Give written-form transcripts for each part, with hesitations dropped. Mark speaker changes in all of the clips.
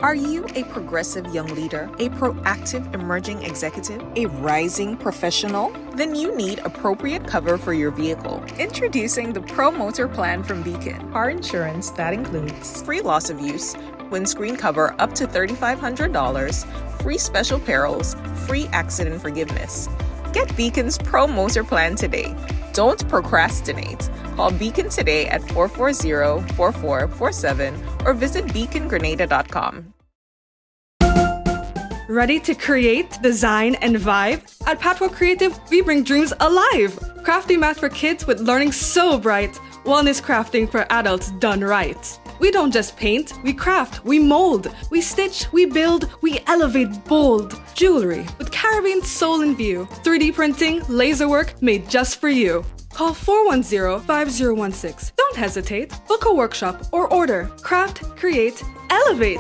Speaker 1: Are you a progressive young leader, a proactive emerging executive, a rising professional? Then you need appropriate cover for your vehicle. Introducing the Pro Motor Plan from Beacon. Car insurance that includes free loss of use, windscreen cover up to $3,500, free special perils, free accident forgiveness. Get Beacon's Pro Motor Plan today. Don't procrastinate. Call Beacon today at 440-4447 or visit beacongrenada.com.
Speaker 2: Ready to create, design, and vibe? At Patchwork Creative, we bring dreams alive. Crafty math for kids with learning so bright. Wellness crafting for adults done right. We don't just paint, we craft, we mold, we stitch, we build, we elevate bold. Jewelry with Caribbean soul in view. 3D printing, laser work made just for you. Call 410-5016. Don't hesitate. Book a workshop or order. Craft, create, elevate.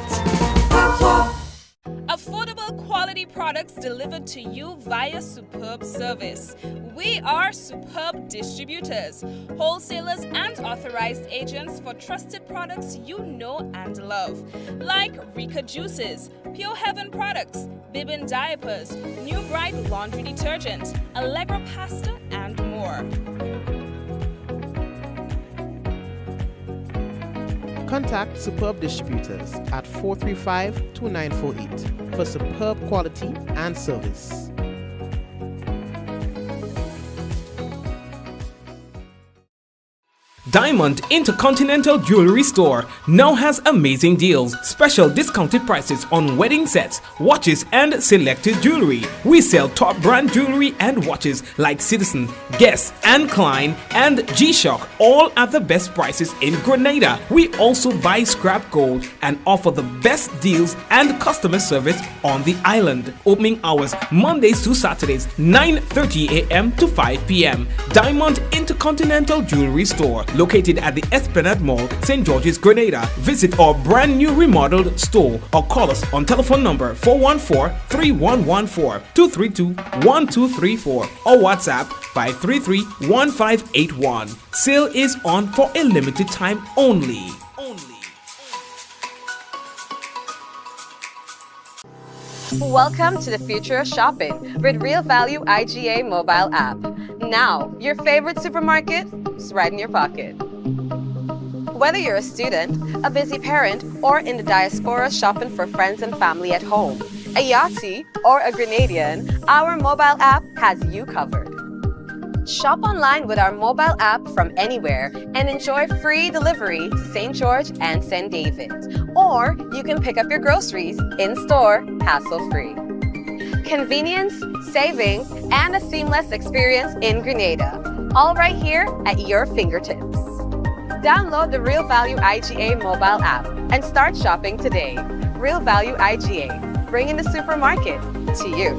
Speaker 3: Affordable quality products delivered to you via superb service. We are Superb Distributors, wholesalers and authorized agents for trusted products you know and love, like Rika Juices, Pure Heaven products, Bibbin diapers, New Bright laundry detergent, Allegra pasta, and more.
Speaker 4: Contact Superb Distributors at 435-2948 for superb quality and service.
Speaker 5: Diamond Intercontinental Jewelry Store now has amazing deals, special discounted prices on wedding sets, watches, and selected jewelry. We sell top brand jewelry and watches like Citizen, Guess, and Klein, and G-Shock, all at the best prices in Grenada. We also buy scrap gold and offer the best deals and customer service on the island. Opening hours Mondays to Saturdays, 9:30 a.m. to 5 p.m. Diamond Intercontinental Jewelry Store, located at the Esplanade Mall, St. George's, Grenada. Visit our brand new remodeled store or call us on telephone number 414-3114, 232-1234 or WhatsApp 533-1581. Sale is on for a limited time only.
Speaker 6: Welcome to the future of shopping with Real Value IGA mobile app. Now, your favorite supermarket is right in your pocket. Whether you're a student, a busy parent, or in the diaspora shopping for friends and family at home, a Yachty, or a Grenadian, our mobile app has you covered. Shop online with our mobile app from anywhere and enjoy free delivery to St. George and St. David. Or you can pick up your groceries in-store, hassle-free. Convenience, savings, and a seamless experience in Grenada. All right here at your fingertips. Download the Real Value IGA mobile app and start shopping today. Real Value IGA, bringing the supermarket to you.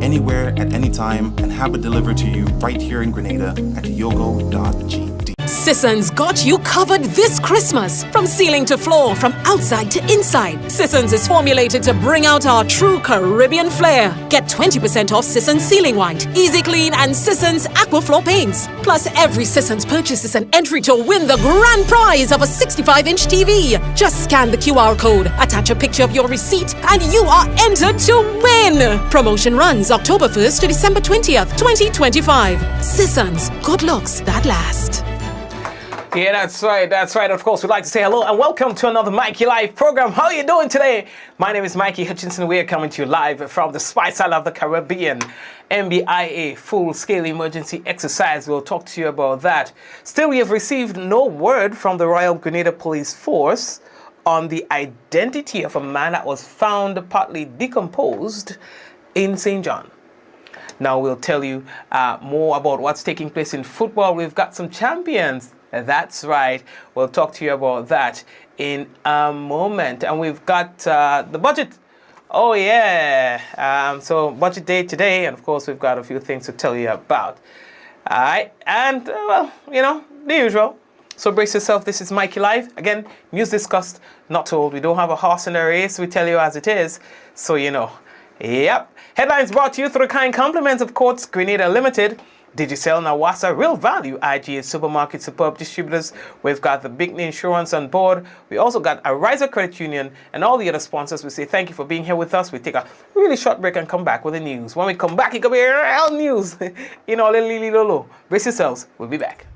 Speaker 7: Anywhere at any time and have it delivered to you right here in Grenada at yogo.gd.
Speaker 8: Sisson's got you covered this Christmas. From ceiling to floor, from outside to inside, Sisson's is formulated to bring out our true Caribbean flair. Get 20% off Sisson's Ceiling White, Easy Clean, and Sisson's Aquaflow paints. Plus, every Sisson's purchase is an entry to win the grand prize of a 65-inch TV. Just scan the QR code, attach a picture of your receipt, and you are entered to win. Promotion runs October 1st to December 20th, 2025. Sisson's, good looks that last.
Speaker 5: Yeah, that's right. Of course, we'd like to say hello and welcome to another Mikey Live program. How are you doing today? My name is Mikey Hutchinson. We are coming to you live from the Spice Isle of the Caribbean. MBIA full-scale emergency exercise. We'll talk to you about that. Still, we have received no word from the Royal Grenada Police Force on the identity of a man that was found partly decomposed in St. John. Now we'll tell you more about what's taking place in football. We've got some champions That's right. We'll talk to you about that in a moment. And we've got the budget. Oh, yeah. So budget day today. And, of course, we've got a few things to tell you about. All right. And, well, you know, the usual. So brace yourself. This is Mikey Live. Again, news discussed, not told. We don't have a horse in the race. We tell you as it is. So you know. Yep. Headlines brought to you through the kind compliments of Courts Grenada Limited, Digicel, Nawasa, Real Value, IGA Supermarket, Superb Distributors. We've got the Big Insurance on board. We also got a Riser Credit Union and all the other sponsors. We say thank you for being here with us. We take a really short break and come back with the news. When we come back, it could be real news. You know, lili lolo. Brace yourselves. We'll be back.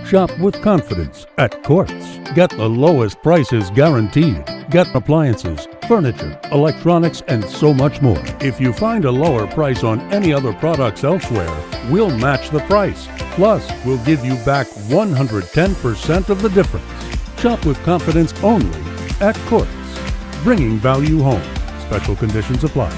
Speaker 9: Shop with confidence at Courts. Get the lowest prices guaranteed. Get appliances, furniture, electronics, and so much more. If you find a lower price on any other products elsewhere, we'll match the price. Plus, we'll give you back 110% of the difference. Shop with confidence only at Courts. Bringing value home. Special conditions apply.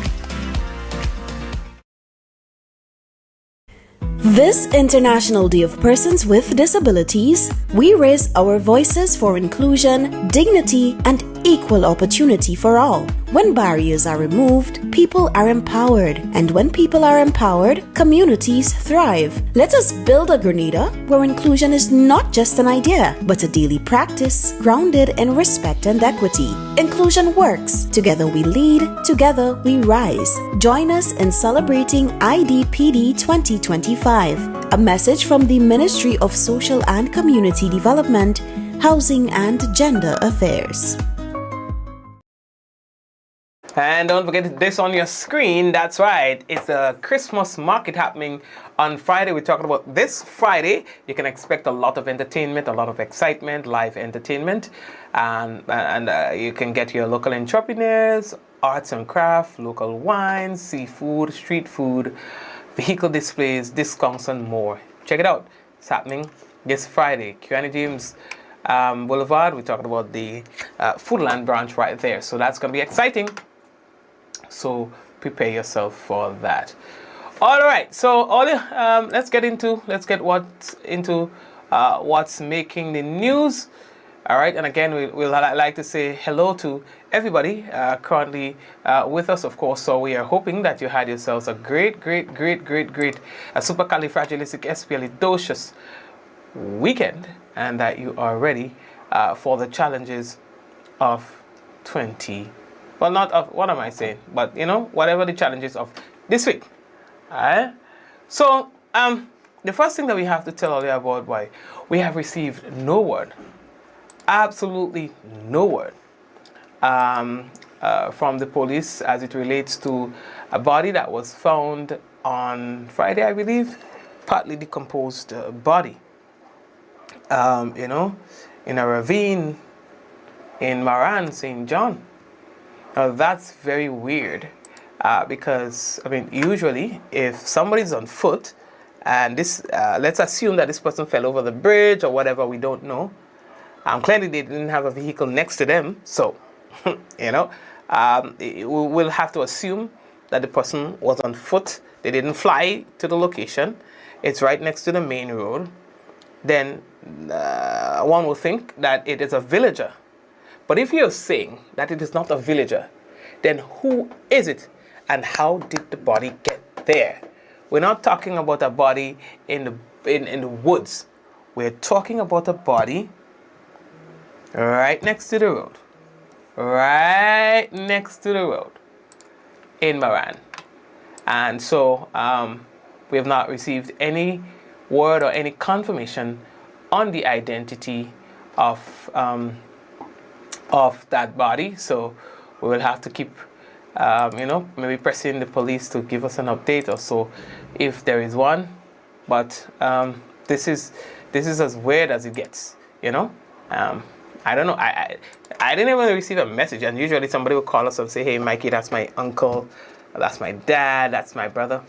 Speaker 10: This International Day of Persons with Disabilities, we raise our voices for inclusion, dignity, and equal opportunity for all. When barriers are removed, people are empowered. And when people are empowered, communities thrive. Let us build a Grenada where inclusion is not just an idea, but a daily practice grounded in respect and equity. Inclusion works. Together we lead, together we rise. Join us in celebrating IDPD 2025. A message from the Ministry of Social and Community Development, Housing and Gender Affairs.
Speaker 5: And don't forget this on your screen. That's right. It's a Christmas market happening on Friday. We're talking about this Friday. You can expect a lot of entertainment, a lot of excitement, live entertainment. And you can get your local entrepreneurs, arts and craft, local wines, seafood, street food, vehicle displays, discounts, and more. Check it out. It's happening this Friday. Kiani James Boulevard. We're talking about the Foodland branch right there. So that's going to be exciting. So prepare yourself for that. All right. So let's get what's making the news. All right. And again, we'll like to say hello to everybody currently with us, of course. So we are hoping that you had yourselves a great supercalifragilisticexpialidocious weekend, and that you are ready for the challenges of 20. Well, not of, what am I saying? But, you know, whatever the challenges of this week. Alright? So, the first thing that we have to tell you about why we have received no word, absolutely no word, from the police as it relates to a body that was found on Friday, I believe, partly decomposed body, you know, in a ravine in Maran, St. John. Now that's very weird because, I mean, usually if somebody's on foot and this, let's assume that this person fell over the bridge or whatever, we don't know. Clearly they didn't have a vehicle next to them. So, you know, we'll have to assume that the person was on foot. They didn't fly to the location. It's right next to the main road. Then one will think that it is a villager. But if you're saying that it is not a villager, then who is it and how did the body get there? We're not talking about a body in the woods. We're talking about a body right next to the road. Right next to the road in Maran. And so we have not received any word or any confirmation on the identity of that body. So we will have to keep, you know, maybe pressing the police to give us an update or so if there is one. But this is as weird as it gets, you know. I don't know. I didn't even receive a message, and usually somebody will call us and say, "Hey, Mikey, that's my uncle, that's my dad, that's my brother."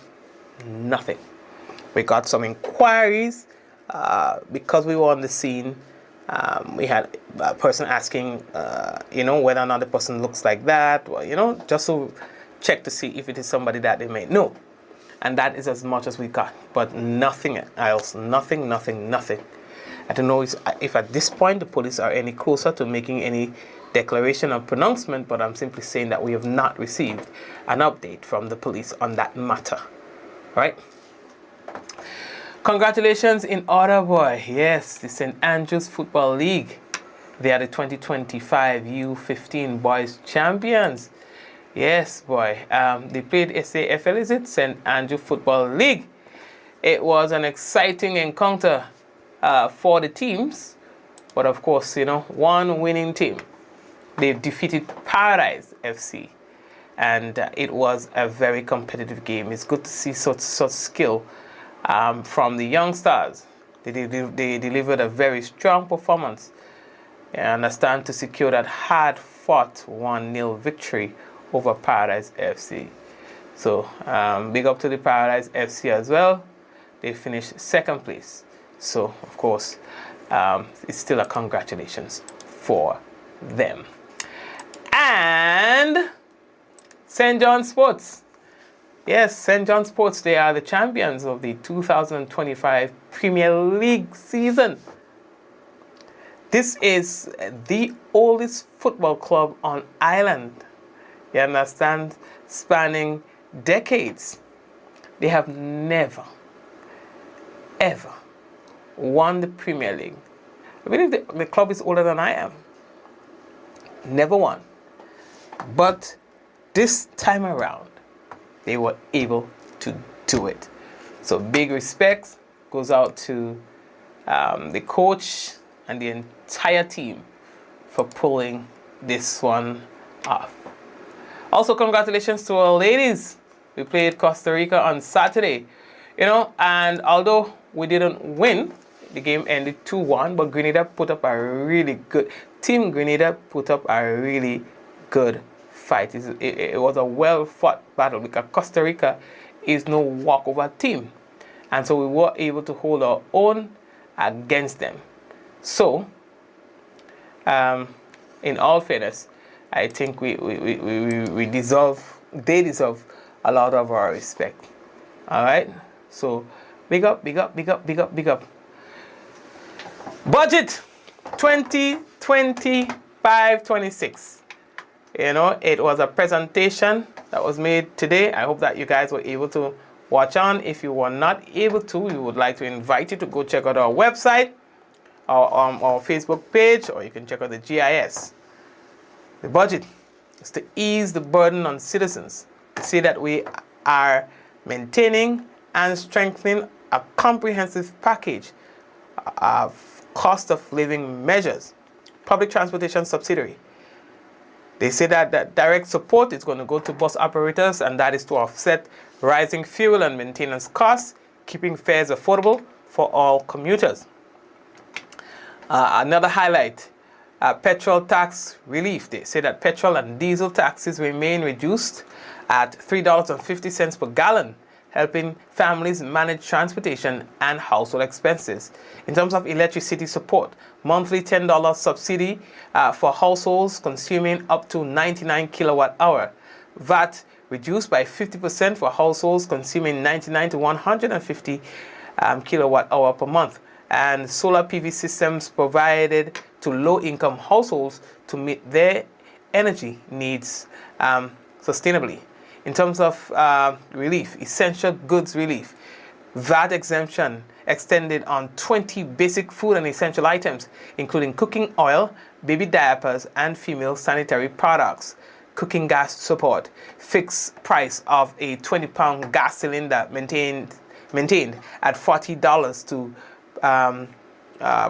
Speaker 5: Nothing. We got some inquiries because we were on the scene. We had a person asking, you know, whether or not the person looks like that, or, you know, just to
Speaker 11: check to see if it is somebody that they may know. And that is as much as we got, but nothing else, nothing. I don't know if at this point the police are any closer to making any declaration or pronouncement, but I'm simply saying that we have not received an update from the police on that matter. Right? Congratulations in order, boy. Yes, the St. Andrews Football League. They are the 2025 U15 Boys Champions. Yes, boy. They played SAFL, is it? St. Andrew Football League. It was an exciting encounter for the teams. But of course, one winning team. They defeated Paradise FC. And it was a very competitive game. It's good to see such skill from the young stars. They delivered a very strong performance. I understand to secure that hard-fought 1-0 victory over Paradise FC. So big up to the Paradise FC as well. They finished second place. So of course, it's still a congratulations for them. And St. John Sports. Yes, St. John Sports, they are the champions of the 2025 Premier League season. This is the oldest football club on island. You understand? Spanning decades. They have never, ever won the Premier League. I believe the club is older than I am. Never won. But this time around, they were able to do it. So big respect goes out to the coach and the entire team for pulling this one off. Also, congratulations to our ladies. We played Costa Rica on Saturday. And although we didn't win, the game ended 2-1, but Grenada put up a really good, Team Grenada put up a really good fight. It was a well-fought battle because Costa Rica is no walkover team. And so we were able to hold our own against them. So, in all fairness, I think they deserve a lot of our respect. All right? So, big up. Budget 2025-26. It was a presentation that was made today. I hope that you guys were able to watch on. If you were not able to, we would like to invite you to go check out our website, our Facebook page, or you can check out the GIS. The budget is to ease the burden on citizens. To say that we are maintaining and strengthening a comprehensive package of cost of living measures. Public transportation subsidiary. They say that direct support is going to go to bus operators, and that is to offset rising fuel and maintenance costs, keeping fares affordable for all commuters. Another highlight, petrol tax relief. They say that petrol and diesel taxes remain reduced at $3.50 per gallon, helping families manage transportation and household expenses. In terms of electricity support, monthly $10 subsidy for households consuming up to 99 kilowatt hour. VAT reduced by 50% for households consuming 99 to 150 kilowatt hour per month. And solar PV systems provided to low-income households to meet their energy needs sustainably. In terms of relief, essential goods relief, VAT exemption extended on 20 basic food and essential items, including cooking oil, baby diapers, and female sanitary products. Cooking gas support, fixed price of a 20-pound gas cylinder maintained at $40 to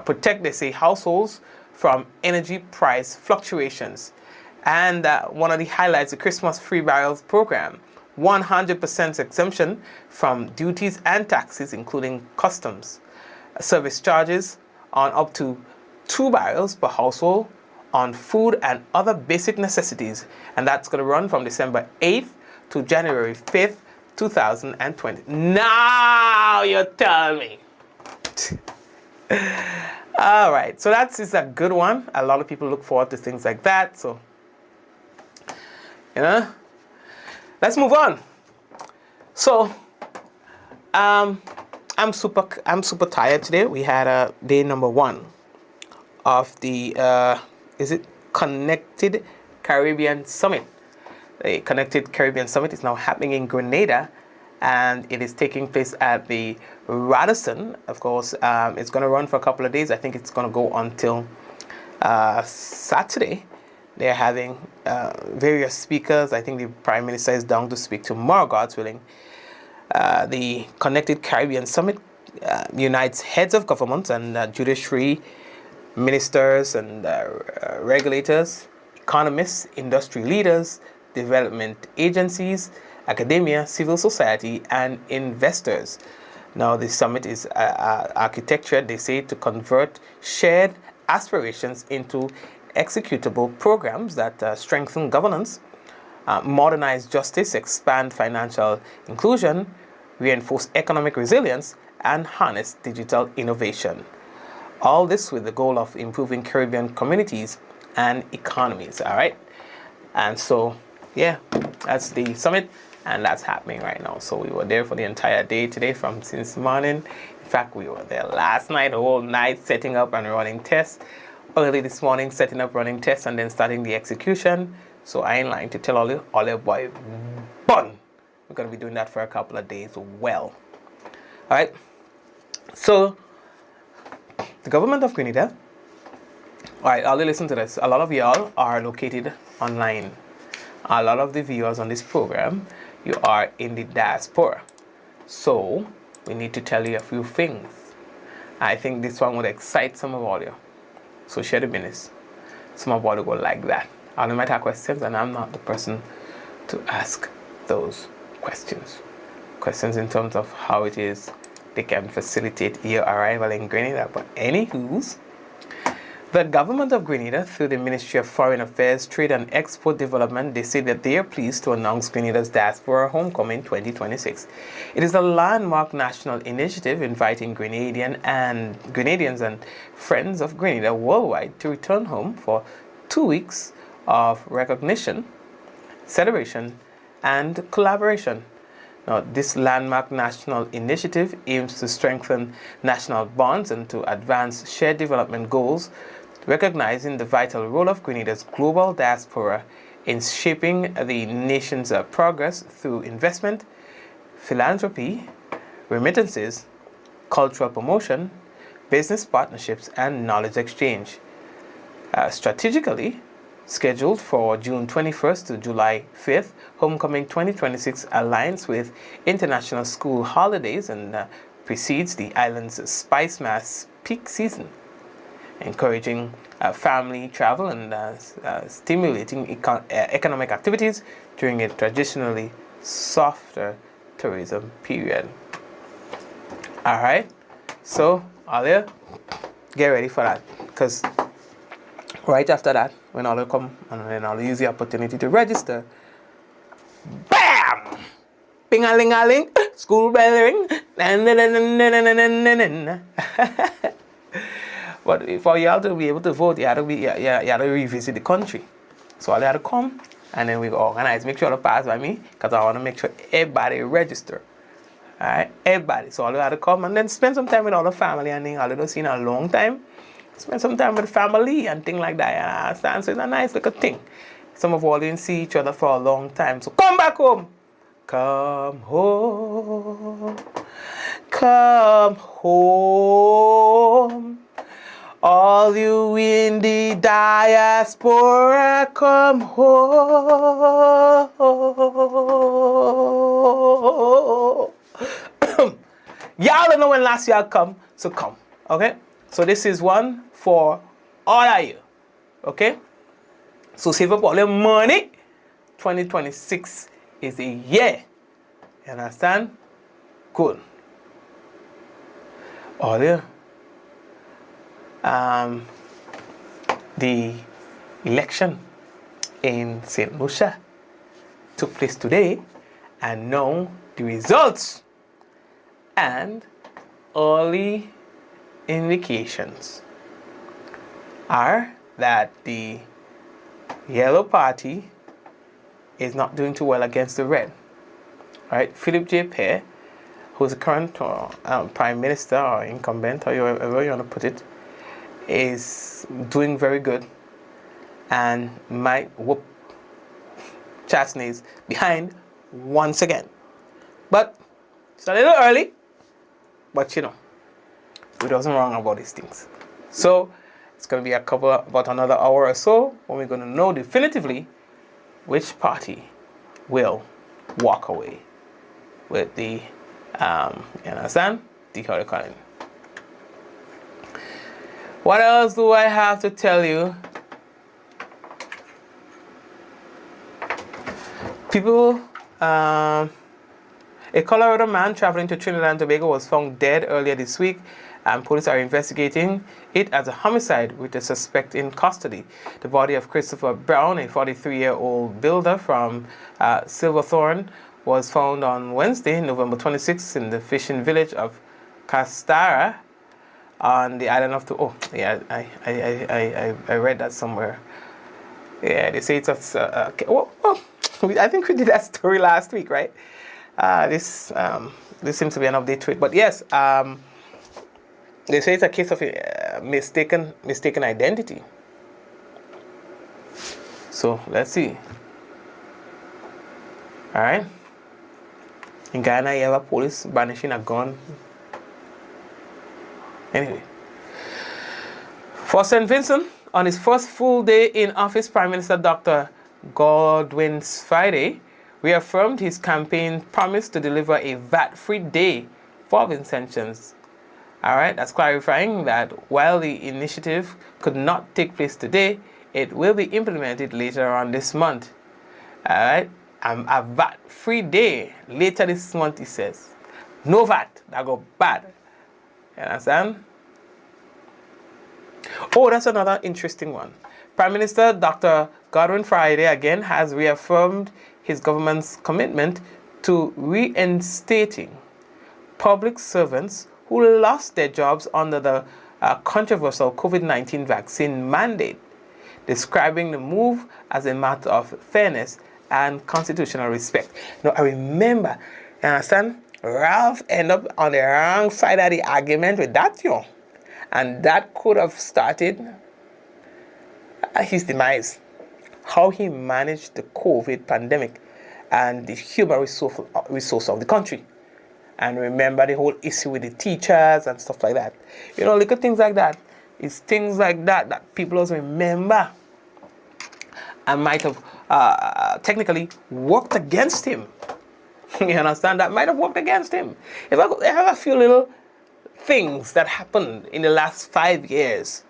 Speaker 11: protect, they say, households from energy price fluctuations. And one of the highlights, the Christmas Free Barrels program, 100% exemption from duties and taxes, including customs, service charges on up to 2 barrels per household on food and other basic necessities. And that's going to run from December 8th to January 5th, 2020. Now you tell me. All right, so that's a good one. A lot of people look forward to things like that. So, let's move on. So, I'm super tired today. We had day number 1 of the is it Connected Caribbean Summit. The Connected Caribbean Summit is now happening in Grenada, and it is taking place at the Radisson. Of course, it's going to run for a couple of days. I think it's going to go until Saturday. They're having various speakers. I think the Prime Minister is down to speak tomorrow, God's willing. The Connected Caribbean Summit unites heads of governments and judiciary, ministers and regulators, economists, industry leaders, development agencies, academia, civil society, and investors. Now, the summit is architecture, they say, to convert shared aspirations into executable programs that strengthen governance, modernize justice, expand financial inclusion, reinforce economic resilience, and harness digital innovation. All this with the goal of improving Caribbean communities and economies, all right? And so, yeah, that's the summit, and that's happening right now. So we were there for the entire day today from since morning. In fact, we were there last night, the whole night, setting up and running tests. Early this morning, setting up, running tests, and then starting the execution. So I ain't lying to tell all your boy, bun. We're going to be doing that for a couple of days well. All right? So, the government of Grenada, all right, I'll listen to this. A lot of y'all are located online. A lot of the viewers on this program, you are in the diaspora. So, we need to tell you a few things. I think this one would excite some of all you. So, share the business. Some of all will go like that. I might have questions, and I'm not the person to ask those questions. Questions in terms of how it is they can facilitate your arrival in Grenada. But anywho's, the government of Grenada, through the Ministry of Foreign Affairs, Trade and Export Development, they say that they are pleased to announce Grenada's Diaspora Homecoming 2026. It is a landmark national initiative inviting Grenadians and friends of Grenada worldwide to return home for 2 weeks of recognition, celebration, and collaboration. Now, this landmark national initiative aims to strengthen national bonds and to advance shared development goals, recognizing the vital role of Grenada's global diaspora in shaping the nation's progress through investment, philanthropy, remittances, cultural promotion, business partnerships, and knowledge exchange. Strategically scheduled for June 21st to July 5th, Homecoming 2026 aligns with international school holidays and precedes the island's Spice Mass peak season, encouraging family travel and stimulating economic activities during a traditionally softer tourism period. All right, so Alia, get ready for that, because right after that, when I'll come and then I'll use the opportunity to register. BAM! Ping-a-ling-a-ling, school bell ring. But for y'all to be able to vote, you had to revisit the country. So I'll have to come and then we organize. Make sure to pass by me, because I want to make sure everybody register. Alright, everybody. So I'll have to come and then spend some time with all the family, and then I'll have seen a long time. Spend some time with family and things like that. You understand? So it's a nice little thing. Some of all didn't see each other for a long time. So come back home. Come home. Come home. All you in the diaspora, come home. Y'all don't know when last year come, so come. Okay? So this is one for all of you. Okay? So save up all your money. 2026 is a year. You understand? Good. All you. The election in St. Lucia took place today, and now the results and early indications are that the Yellow Party is not doing too well against the red. Right? Philip J. Pear, who's the current prime minister or incumbent, or however you want to put it, is doing very good and might whoop Chastney's behind once again. But it's a little early, but you know, we doesn't wrong about these things. So it's going to be about another hour or so when we're going to know definitively which party will walk away with the, you understand, the hurricane. What else do I have to tell you? People, a Colorado man traveling to Trinidad and Tobago was found dead earlier this week, and police are investigating it as a homicide with the suspect in custody. The body of Christopher Brown, a 43-year-old builder from Silverthorne, was found on Wednesday, November 26th, in the fishing village of Castara on the island of I read that somewhere. Yeah, they say it's I think we did that story last week, right? This seems to be an update to it. But yes, they say it's a case of mistaken identity. So let's see. All right. In Ghana, you have a police brandishing a gun. Anyway, for St. Vincent, on his first full day in office, Prime Minister Dr. Godwin Friday reaffirmed his campaign promise to deliver a VAT-free day for Vincentians. All right, that's clarifying that while the initiative could not take place today, it will be implemented later on this month. All right, a VAT-free day later this month, he says. No VAT, that go bad. You understand? Oh, that's another interesting one. Prime Minister Dr. Godwin Friday again has reaffirmed his government's commitment to reinstating public servants who lost their jobs under the controversial COVID-19 vaccine mandate, describing the move as a matter of fairness and constitutional respect. Now, I remember, you understand, Ralph ended up on the wrong side of the argument with that, yo. And that could have started his demise. How he managed the COVID pandemic and the human resource of the country. And remember the whole issue with the teachers and stuff like that. You know, look at things like that. It's things like that that people also remember and might have technically worked against him. You understand? That might have worked against him. If I have a few little things that happened in the last 5 years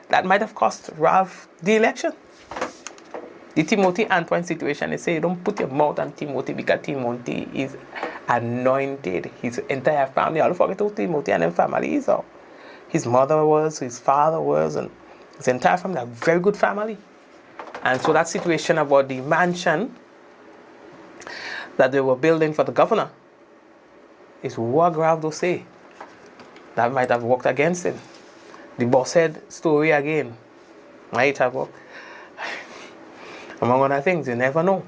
Speaker 11: that might have cost Ralph the election. The Timothy Antoine situation, they say, don't put your mouth on Timothy because Timothy is anointed. His entire family, all forget who Timothy and his family is. His mother was, his father was, and his entire family, a very good family. And so that situation about the mansion that they were building for the governor is what Ralph say. That might have worked against him. The boss head story again might have worked. Among other things, you never know.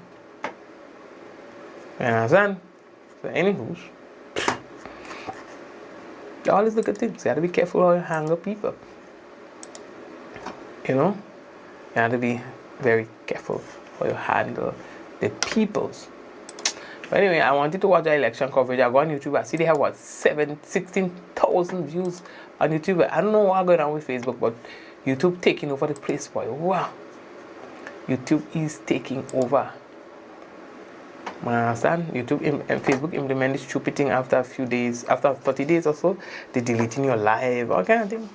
Speaker 11: You understand? So anywho, always look at things. You have to be careful how you hang up people. You know? You have to be very careful how you handle the peoples. But anyway, I wanted to watch the election coverage. I go on YouTube. I see they have, 16,000 views on YouTube. I don't know what's going on with Facebook, but YouTube taking over the place, boy. Wow. YouTube is taking over. You understand? YouTube and Facebook implement this stupid thing after a few days, after 30 days or so, they're deleting your live, all kind of thing.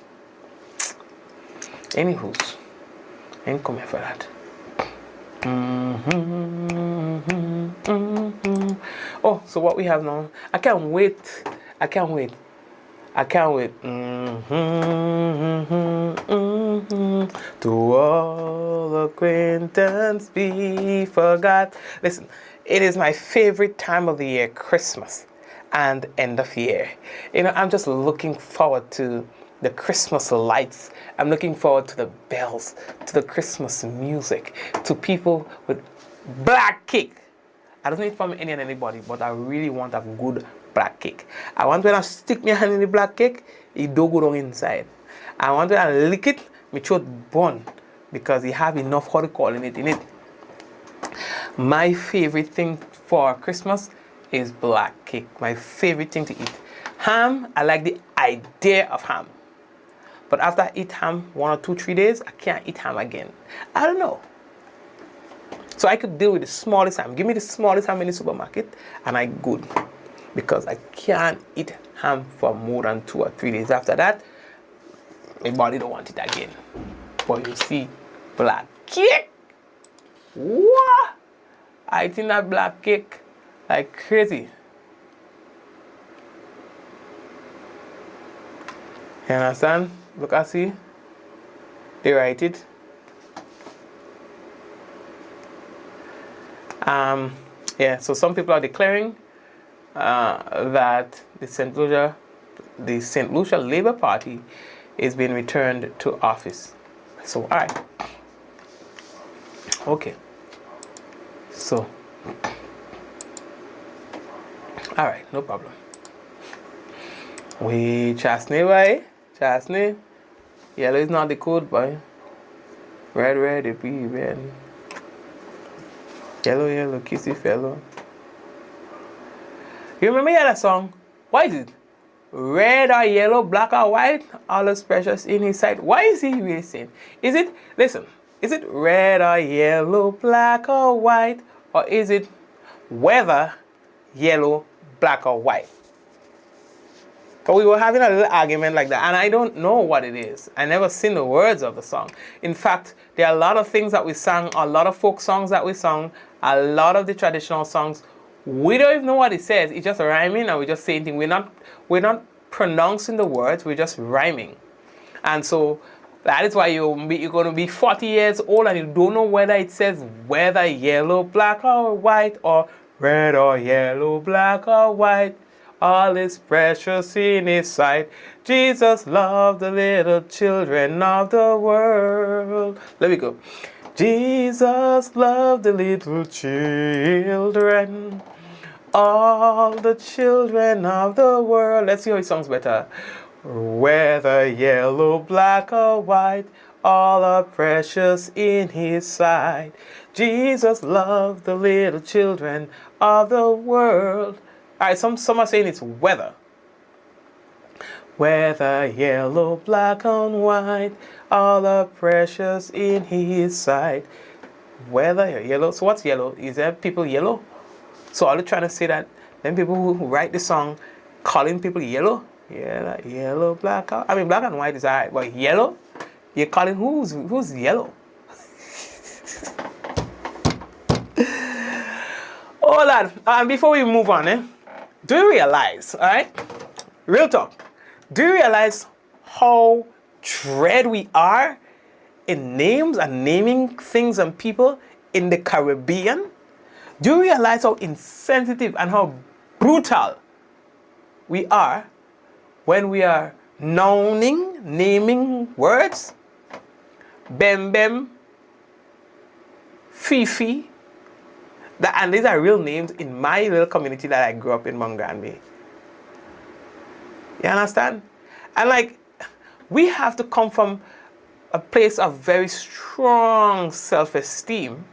Speaker 11: Anywho's, I ain't coming for that. Oh, so what we have now? I can't wait. To all acquaintance be forgot. Listen, it is my favorite time of the year, Christmas and end of year. You know, I'm just looking forward to the Christmas lights. I'm looking forward to the bells, to the Christmas music, to people with black cake. I don't need from any and anybody, but I really want a good black cake. I want when I stick my hand in the black cake, it don't go down inside. I want when I lick it, my throat burn because it have enough alcohol in it. My favorite thing for Christmas is black cake. My favorite thing to eat. Ham, I like the idea of ham. But after I eat ham 1 or 2, 3 days, I can't eat ham again. I don't know. So I could deal with the smallest ham. Give me the smallest ham in the supermarket and I'm good. Because I can't eat ham for more than 2 or 3 days. After that, my body don't want it again. But you see, black cake. What? I eating that black cake like crazy. You understand? Look, I see. They write it. Yeah, so some people are declaring that the St. Lucia Labour Party is being returned to office. So, all right. Okay. So, all right, no problem. We chastney, boy. Chastney. Yellow is not the code, boy. Red, it be red. Yellow, kissy fellow. You remember that song? Why is it? Red or yellow, black or white, all is precious in his sight. Why is he really saying? Is it, listen, is it red or yellow, black or white? Or is it whether yellow, black or white? But we were having a little argument like that, and I don't know what it is. I never seen the words of the song. In fact, there are a lot of things that we sang, a lot of folk songs that we sung, a lot of the traditional songs. We don't even know what it says. It's just rhyming, and we're just saying things. We're not pronouncing the words. We're just rhyming, and so that is why you're going to be 40 years old and you don't know whether it says whether yellow, black or white, or red or yellow, black or white. All is precious in his sight. Jesus loved the little children of the world. Let me go. Jesus loved the little children, all the children of the world. Let's see how it sounds better. Whether yellow, black or white, all are precious in his sight. Jesus loved the little children of the world. All right, some are saying it's weather. Whether yellow, black and white, all are precious in his sight. Whether yellow, so what's yellow? Is there people yellow? So are you trying to say that then people who write the song calling people yellow? Yeah, yellow, black, I mean black and white is alright, but yellow? You're calling who's yellow? Oh lad, and before we move on, do you realize, alright? Real talk. Do you realize how dread we are in names and naming things and people in the Caribbean? Do you realize how insensitive and how brutal we are when we are naming words? Bem bem, fifi. And these are real names in my little community that I grew up in, Mount Granby. You understand? And like, we have to come from a place of very strong self-esteem.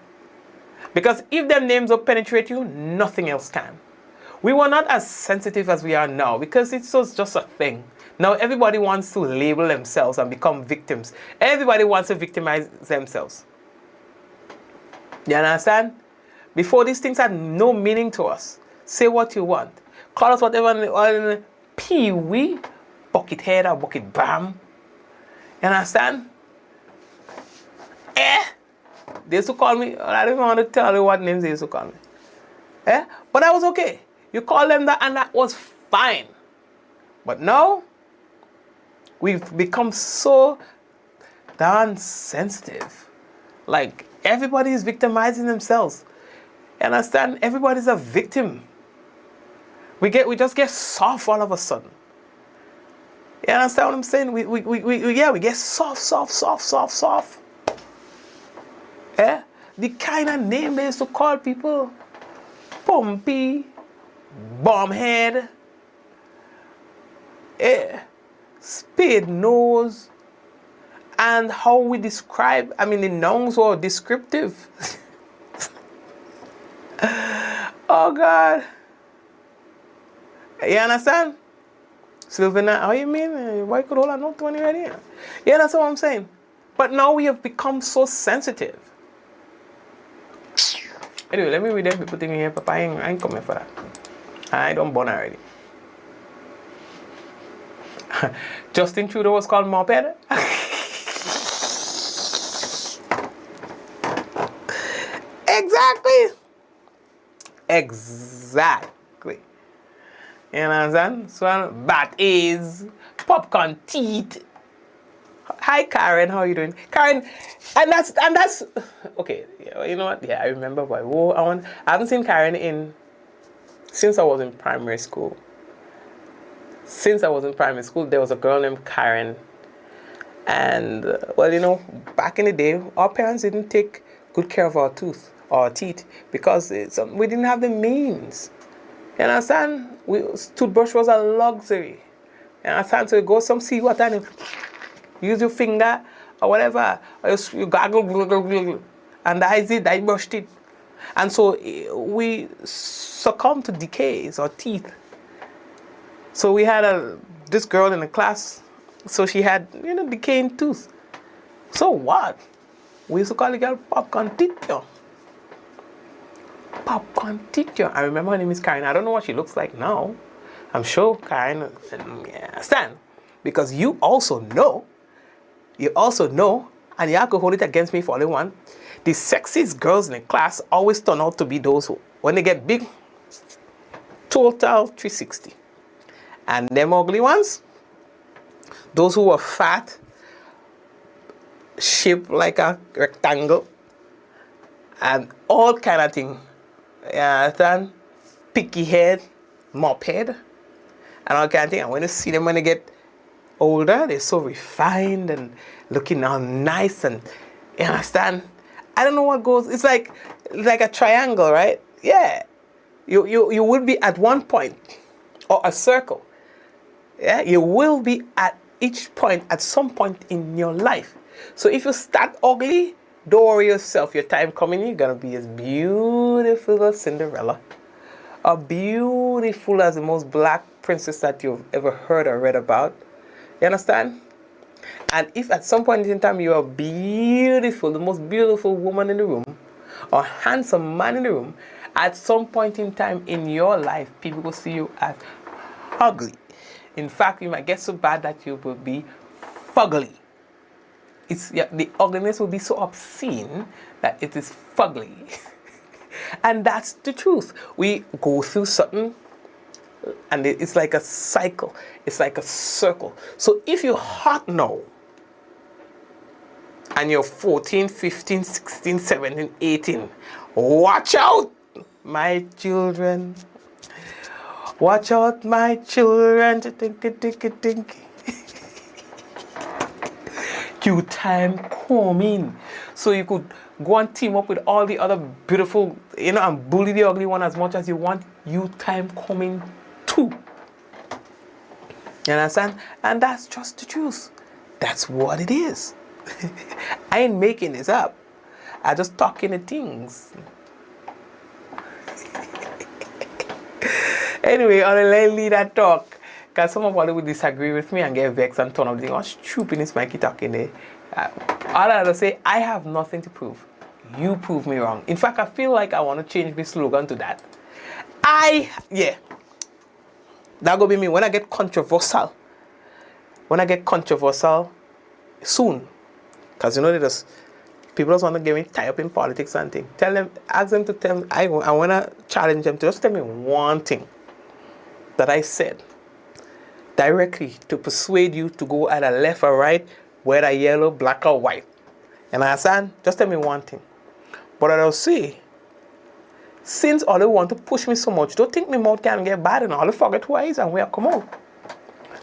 Speaker 11: Because if them names don't penetrate you, nothing else can. We were not as sensitive as we are now because it's just a thing. Now everybody wants to label themselves and become victims. Everybody wants to victimize themselves. You understand? Before, these things had no meaning to us. Say what you want. Call us whatever, pee-wee, bucket head or bucket bam. You understand? They used to call me, I don't even want to tell you what names they used to call me. But that was okay. You call them that and that was fine. But now, we've become so darn sensitive. Like, everybody is victimizing themselves. You understand? Everybody's a victim. We just get soft all of a sudden. You understand what I'm saying? We get soft. Yeah? the kind of name they used to call people. Pumpy, bombhead, spade nose, and how we describe, I mean, the nouns were descriptive. Oh, God. You understand? Sylvina, how you mean? Why could all I know 20 right here? Yeah, that's what I'm saying. But now we have become so sensitive. Anyway, let me read them people thinking here, Papa, I ain't coming for that. I don't born already. Justin Trudeau was called moped. Exactly. You understand? So that is popcorn teeth. Hi Karen, how are you doing? Karen, and that's okay. You know what? Yeah, I remember why. I haven't seen Karen since I was in primary school. Since I was in primary school, there was a girl named Karen. And, well, you know, back in the day, our parents didn't take good care of our teeth, because we didn't have the means. You understand? Toothbrush was a luxury. You understand? So you go some seawater and use your finger or whatever. Or you gargle, and I brushed it. And so we succumbed to decays or teeth. So we had this girl in the class, so she had, decaying tooth. So what? We used to call the girl popcorn teacher. Popcorn teacher. I remember her name is Karen. I don't know what she looks like now. I'm sure Karen, understand? Because you also know, and you have to hold it against me for only one, the sexiest girls in the class always turn out to be those who, when they get big, total 360. And them ugly ones, those who were fat, shaped like a rectangle, and all kind of thing. You understand? Picky head, mop head, and all kind of thing. And when you see them when they get older, they're so refined and looking all nice, and you understand? I don't know what goes. It's like a triangle, right? Yeah. You would be at one point, or a circle. Yeah, you will be at each point at some point in your life. So if you start ugly, don't worry yourself. Your time coming, you're gonna be as beautiful as Cinderella, or beautiful as the most black princess that you've ever heard or read about. You understand? And if at some point in time you are beautiful, the most beautiful woman in the room, or handsome man in the room, at some point in time in your life, people will see you as ugly. In fact, you might get so bad that you will be fugly. The ugliness will be so obscene that it is fugly. And that's the truth. We go through something, and it's like a cycle. It's like a circle. So if you're hot now, and you're 14, 15, 16, 17, 18, watch out, my children. Watch out, my children. Your time coming. So you could go and team up with all the other beautiful, and bully the ugly one as much as you want. You time coming too. You understand? And that's just the truth. That's what it is. I ain't making this up. I just talking the things. Anyway, I'll leave that talk, because some of you would disagree with me and get vexed and turn up thinking, what stupid is Mikey talking there? All I have to say, I have nothing to prove. You prove me wrong. In fact, I feel like I want to change my slogan to that. That will be me when I get controversial. Soon. Because people just want to get me tied up in politics and things. Ask them to tell me, I want to challenge them to just tell me one thing that I said directly to persuade you to go either left or right, whether yellow, black or white. And I understand? Just tell me one thing. But I'll say, since all they want to push me so much, don't think my mouth can get bad and all. Forget who I is and where I come out.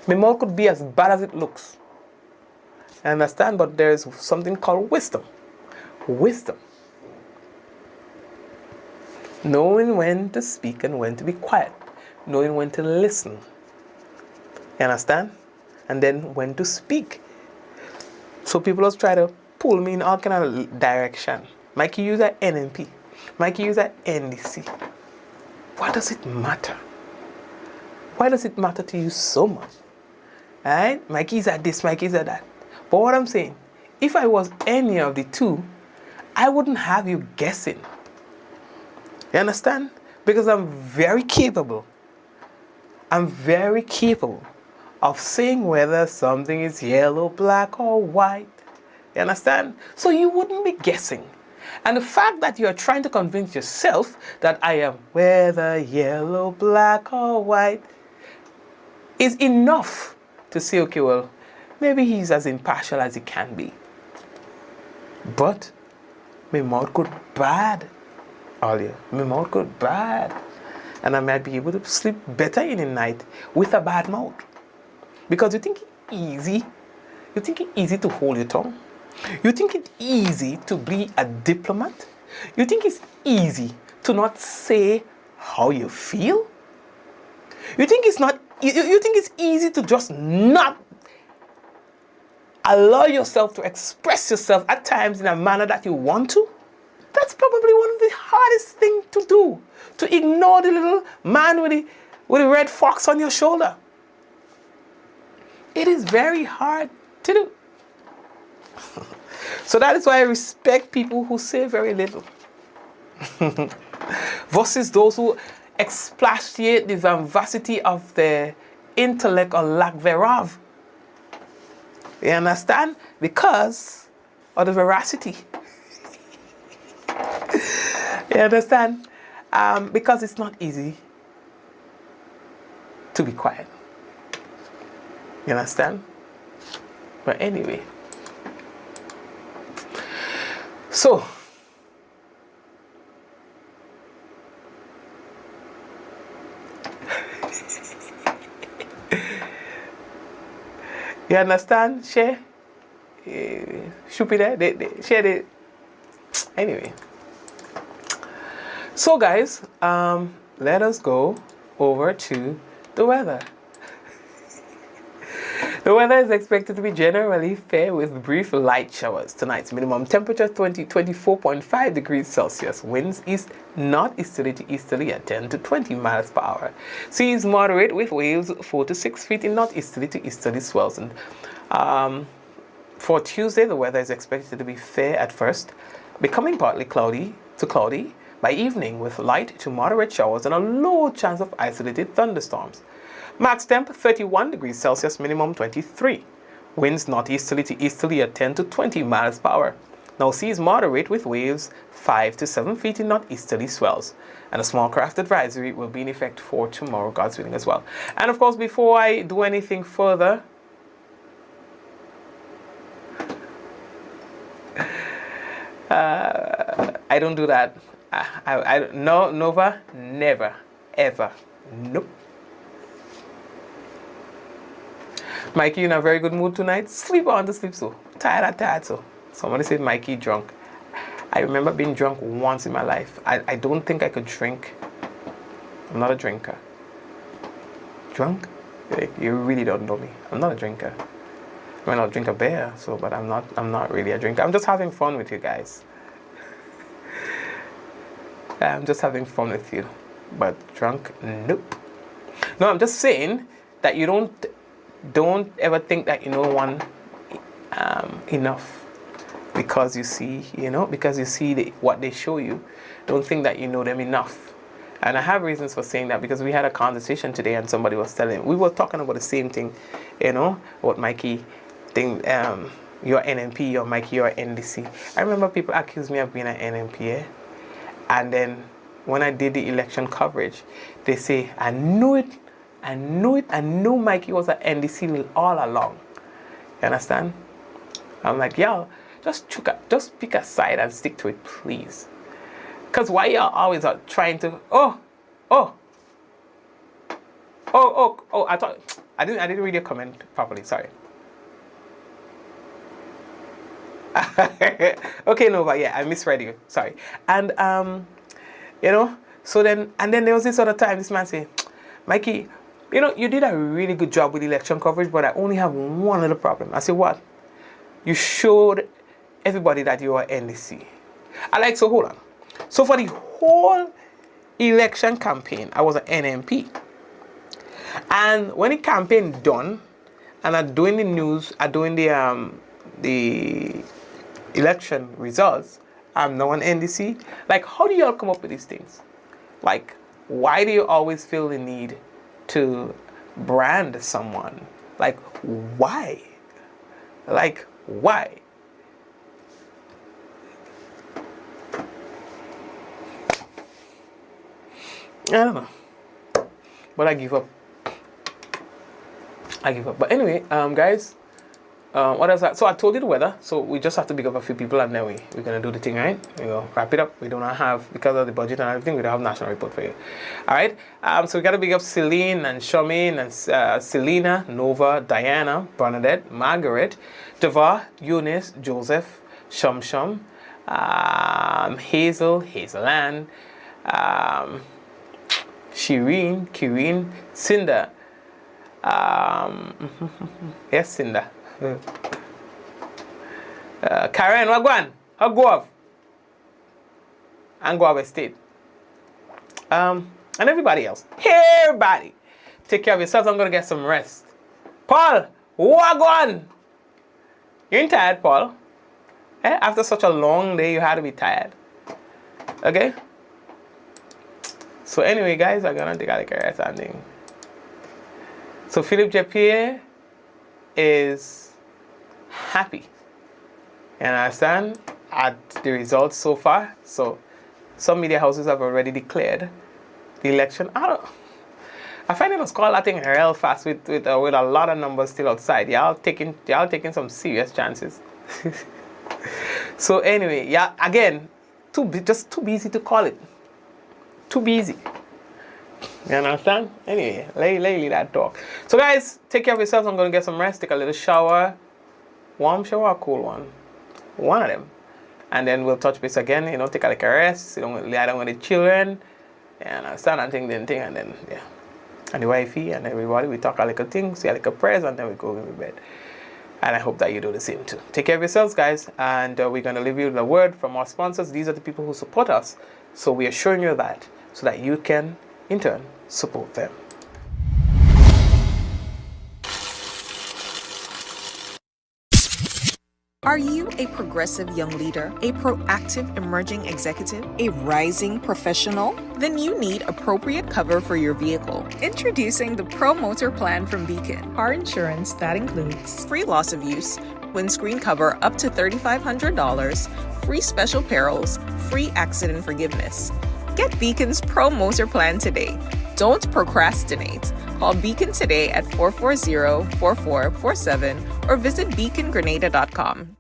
Speaker 11: My mouth could be as bad as it looks. I understand, but there's something called wisdom. Wisdom. Knowing when to speak and when to be quiet. Knowing when to listen. You understand? And then when to speak. So people always try to pull me in all kind of direction. Mikey use an NMP. Mikey use an NDC. What does it matter? Why does it matter to you so much? Alright? Mikey's at this, Mikey's at that. But what I'm saying, if I was any of the two, I wouldn't have you guessing. You understand? Because I'm very capable. I'm very capable of saying whether something is yellow, black, or white. You understand? So you wouldn't be guessing. And the fact that you are trying to convince yourself that I am whether yellow, black, or white is enough to say, okay, well, maybe he's as impartial as he can be. But my mouth could bad, Alia. My mouth could bad. And I might be able to sleep better in the night with a bad mouth. Because you think it's easy. You think it's easy to hold your tongue. You think it's easy to be a diplomat. You think it's easy to not say how you feel. You think it's not. You think it's easy to just not allow yourself to express yourself at times in a manner that you want to. That's probably one of the hardest things to do. To ignore the little man with the red fox on your shoulder. It is very hard to do. So that is why I respect people who say very little. Versus those who expatiate the vivacity of their intellect or lack thereof. You understand? Because of the veracity. You understand? Because it's not easy to be quiet. You understand? But anyway. So, you understand? Share? Stupid, share it. Anyway. So guys, let us go over to the weather. The weather is expected to be generally fair with brief light showers. Tonight's minimum temperature 24.5 degrees Celsius. Winds northeasterly to easterly at 10 to 20 miles per hour. Seas moderate with waves 4 to 6 feet in northeasterly to easterly swells. And for Tuesday, the weather is expected to be fair at first, becoming partly cloudy to cloudy by evening with light to moderate showers and a low chance of isolated thunderstorms. Max temp 31 degrees Celsius, minimum 23. Winds northeasterly to easterly at 10 to 20 miles per hour. Now seas moderate with waves 5 to 7 feet in northeasterly swells. And a small craft advisory will be in effect for tomorrow, God's willing as well. And of course, before I do anything further, I don't do that. No, Nova, never, ever, nope. Mikey, you in a very good mood tonight? Sleep on to sleep so. Tired so. Somebody said Mikey drunk. I remember being drunk once in my life. I don't think I could drink. I'm not a drinker. Drunk? You really don't know me. I'm not a drinker. I mean, I'll drink a beer, so, but I'm not really a drinker. I'm just having fun with you guys. I'm just having fun with you. But drunk? Nope. No, I'm just saying that you don't ever think that you know one enough because you see, what they show you. Don't think that you know them enough. And I have reasons for saying that because we had a conversation today and somebody was we were talking about the same thing, what Mikey thing, your NMP or Mikey or NDC. I remember people accused me of being an NMP, and then when I did the election coverage, they say, I knew it. I knew Mikey was an NDC all along. You understand? I'm like, y'all, just pick a side and stick to it, please. Because why y'all always are trying to, I didn't read your comment properly, sorry. Okay, Nova, yeah, I misread you, sorry. And, So then, and then there was this other time, this man said, Mikey, you know, you did a really good job with election coverage, but I only have one little problem. I said, what? You showed everybody that you are NDC. I like, so hold on. So for the whole election campaign, I was an NMP. And when the campaign done, and I'm doing the news, I'm doing the election results, I'm now an NDC. Like, how do y'all come up with these things? Like, why do you always feel the need to brand someone? Like, why? Like, why? I don't know. But I give up. But anyway, guys, what else? So I told you the weather. So we just have to pick up a few people, and then we're gonna do the thing, right? We go wrap it up. We do not have, because of the budget and everything, we don't have national report for you. All right. So we gotta pick up Celine and Charmaine and Selena, Nova, Diana, Bernadette, Margaret, Devar, Eunice, Joseph, Shum, Hazel, Hazelan, Shireen, Kireen, Cinda. Yes, Cinda. Karen, Wagwan, Hagwov, and Guava State. And everybody else. Hey, everybody. Take care of yourselves. I'm going to get some rest. Paul, Wagwan. You ain't tired, Paul? After such a long day, you had to be tired. Okay? So anyway, guys, I'm going to take a look at something. So Philip Japierre is happy. You understand? At the results so far. So some media houses have already declared the election. I find it was called, I think, real fast with a lot of numbers still outside. Y'all taking some serious chances. So anyway, yeah, again, just too busy to call it. Too busy. You understand? Anyway, lately that talk. So guys, take care of yourselves. I'm going to get some rest, take a little shower. Warm shower or cool one? One of them. And then we'll touch base again, you know, take a little rest, lie down with the children. And I start and thing, and then, yeah. And the wifey and everybody, we talk a little things, say a little prayers, and then we go to bed. And I hope that you do the same too. Take care of yourselves, guys. And we're going to leave you with a word from our sponsors. These are the people who support us. So we are showing you that so that you can, in turn, support them.
Speaker 1: Are you a progressive young leader, a proactive emerging executive, a rising professional? Then you need appropriate cover for your vehicle. Introducing the Pro Motor Plan from Beacon. Car insurance that includes free loss of use, windscreen cover up to $3,500, free special perils, free accident forgiveness. Get Beacon's Pro Motor Plan today. Don't procrastinate. Call Beacon today at 440-4447 or visit beacongrenada.com.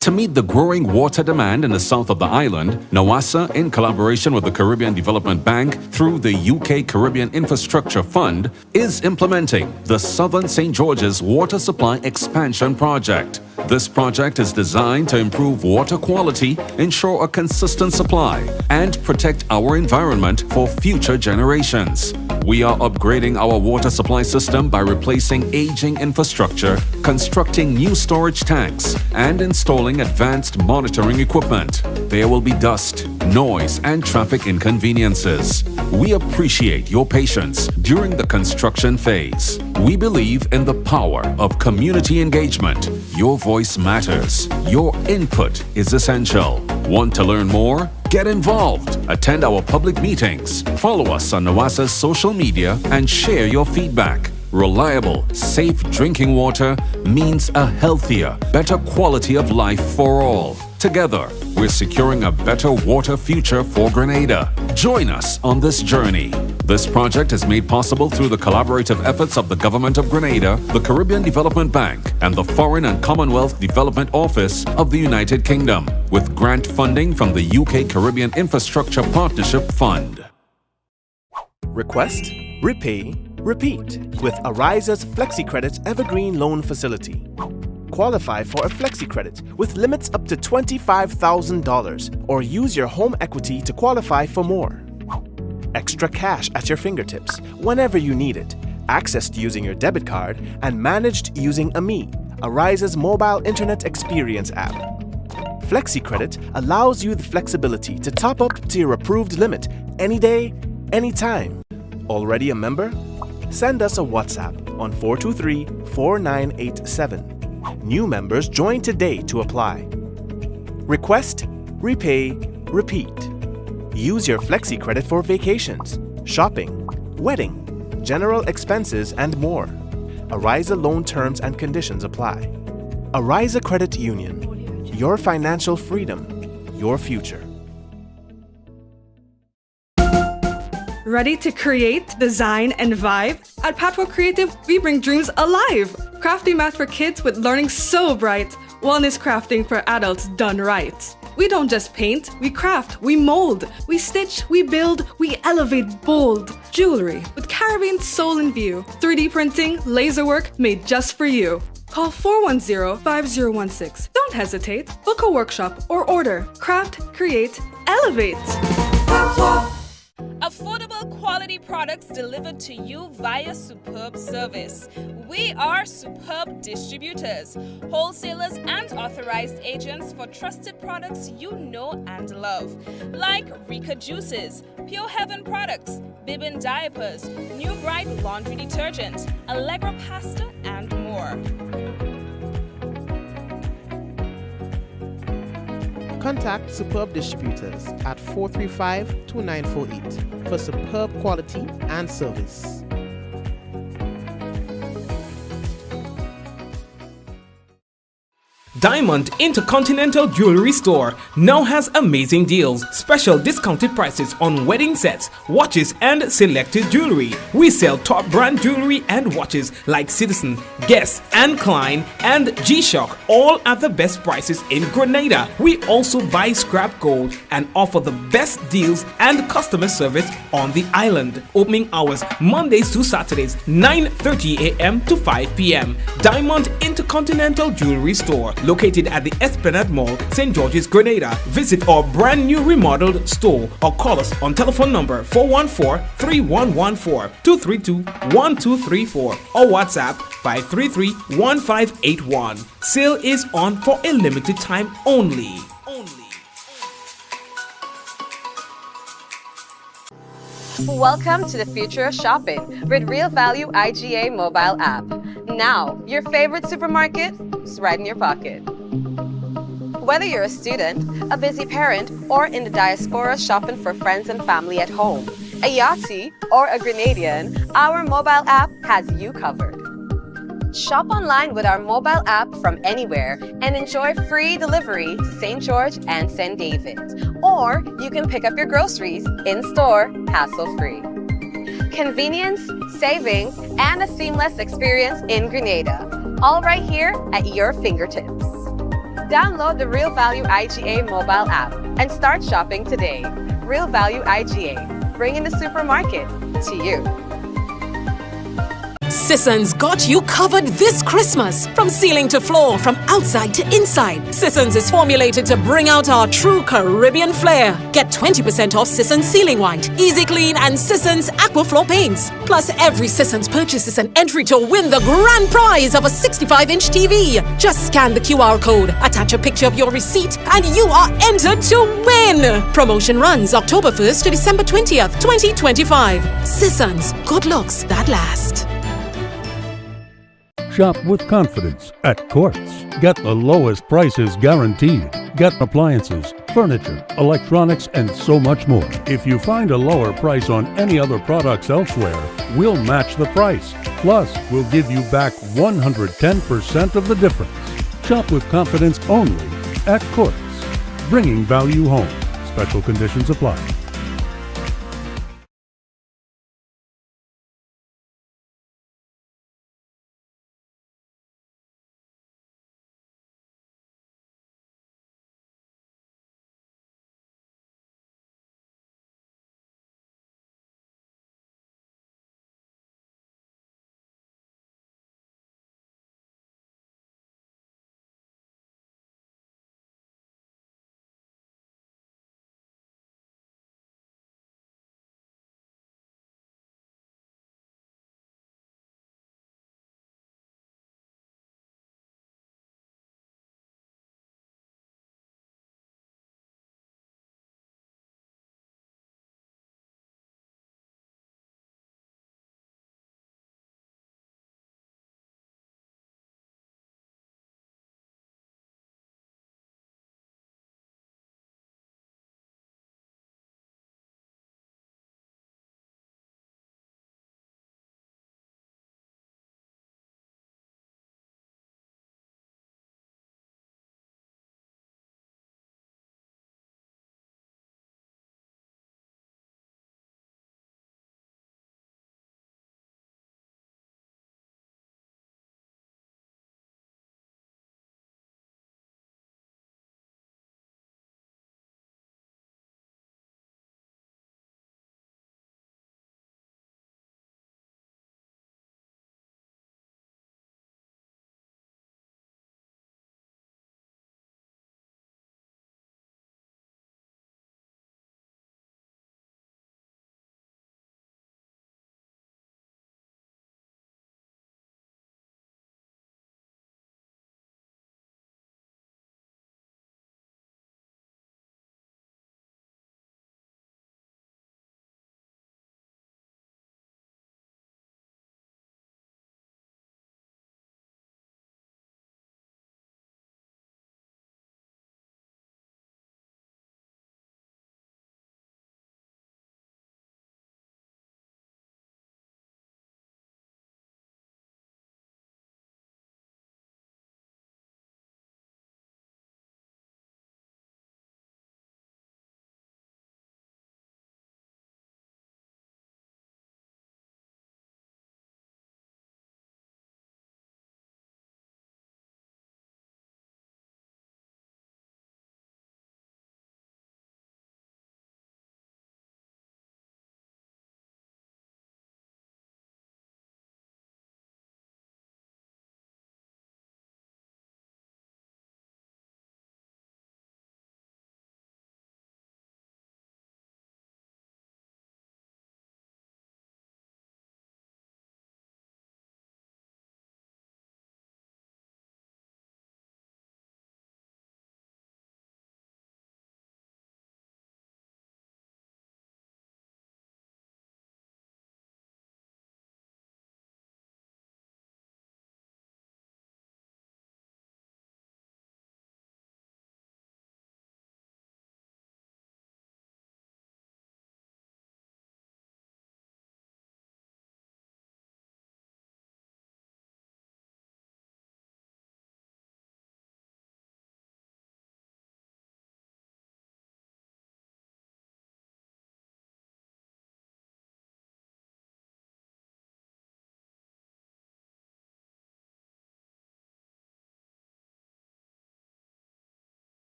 Speaker 12: To meet the growing water demand in the south of the island, NAWASA, in collaboration with the Caribbean Development Bank through the UK Caribbean Infrastructure Fund, is implementing the Southern St. George's Water Supply Expansion Project. This project is designed to improve water quality, ensure a consistent supply, and protect our environment for future generations. We are upgrading our water supply system by replacing aging infrastructure, constructing new storage tanks, and installing advanced monitoring equipment. There will be dust, noise, and traffic inconveniences. We appreciate your patience during the construction phase. We believe in the power of community engagement. Your voice matters. Your input is essential. Want to learn more? Get involved. Attend our public meetings. Follow us on NAWASA's social media and share your feedback. Reliable, safe drinking water means a healthier, better quality of life for all. Together, we're securing a better water future for Grenada. Join us on this journey. This project is made possible through the collaborative efforts of the Government of Grenada, the Caribbean Development Bank, and the Foreign and Commonwealth Development Office of the United Kingdom, with grant funding from the UK Caribbean Infrastructure Partnership Fund.
Speaker 13: Request, repay, repeat with Ariza's FlexiCredit Evergreen Loan Facility. Qualify for a FlexiCredit with limits up to $25,000 or use your home equity to qualify for more. extra cash at your fingertips whenever you need it, accessed using your debit card, and managed using AMI, Ariza's mobile internet experience app. FlexiCredit allows you the flexibility to top up to your approved limit any day, anytime. Already a member? Send us a WhatsApp on 423-4987. New members join today to apply. Request, repay, repeat. Use your FlexiCredit for vacations, shopping, wedding, general expenses, and more. Ariza loan terms and conditions apply. Ariza Credit Union. Your financial freedom, your future.
Speaker 2: Ready to create, design, and vibe? At Patchwork Creative, we bring dreams alive. Crafty math for kids with learning so bright. Wellness crafting for adults done right. We don't just paint, we craft, we mold, we stitch, we build, we elevate bold. Jewelry with Caribbean soul in view. 3D printing, laser work made just for you. Call 410-5016. Don't hesitate. Book a workshop or order. Craft, create, elevate.
Speaker 3: Affordable quality products delivered to you via superb service. We are superb distributors, wholesalers, and authorized agents for trusted products you know and love, like Rika Juices, Pure Heaven products, Bibbin diapers, New Bright laundry detergent, Allegra pasta, and more.
Speaker 4: Contact Superb Distributors at 435-2948 for superb quality and service.
Speaker 5: Diamond Intercontinental Jewelry Store now has amazing deals, special discounted prices on wedding sets, watches, and selected jewelry. We sell top brand jewelry and watches like Citizen, Guess, and Klein, and G-Shock, all at the best prices in Grenada. We also buy scrap gold and offer the best deals and customer service on the island. Opening hours Mondays to Saturdays, 9:30 a.m. to 5 p.m. Diamond Intercontinental Jewelry Store, located at the Esplanade Mall, St. George's, Grenada. Visit our brand new remodeled store or call us on telephone number 414-3114, 232-1234 or WhatsApp 533-1581. Sale is on for a limited time only.
Speaker 6: Welcome to the future of shopping with Real Value IGA mobile app. Now, your favorite supermarket is right in your pocket. Whether you're a student, a busy parent, or in the diaspora shopping for friends and family at home, a Yachty, or a Grenadian, our mobile app has you covered. Shop online with our mobile app from anywhere and enjoy free delivery to St. George and St. David. Or you can pick up your groceries in-store, hassle-free. Convenience, savings, and a seamless experience in Grenada. All right here at your fingertips. Download the Real Value IGA mobile app and start shopping today. Real Value IGA, bringing the supermarket to you.
Speaker 8: Sisson's got you covered this Christmas. From ceiling to floor, from outside to inside, Sisson's is formulated to bring out our true Caribbean flair. Get 20% off Sisson's Ceiling White, Easy Clean, and Sisson's Aquaflow paints. Plus, every Sisson's purchase is an entry to win the grand prize of a 65-inch TV. Just scan the QR code, attach a picture of your receipt, and you are entered to win. Promotion runs October 1st to December 20th, 2025. Sisson's, good looks that last.
Speaker 9: Shop with confidence at Quartz. Get the lowest prices guaranteed. Get appliances, furniture, electronics, and so much more. If you find a lower price on any other products elsewhere, we'll match the price. Plus, we'll give you back 110% of the difference. Shop with confidence only at Quartz. Bringing value home. Special conditions apply.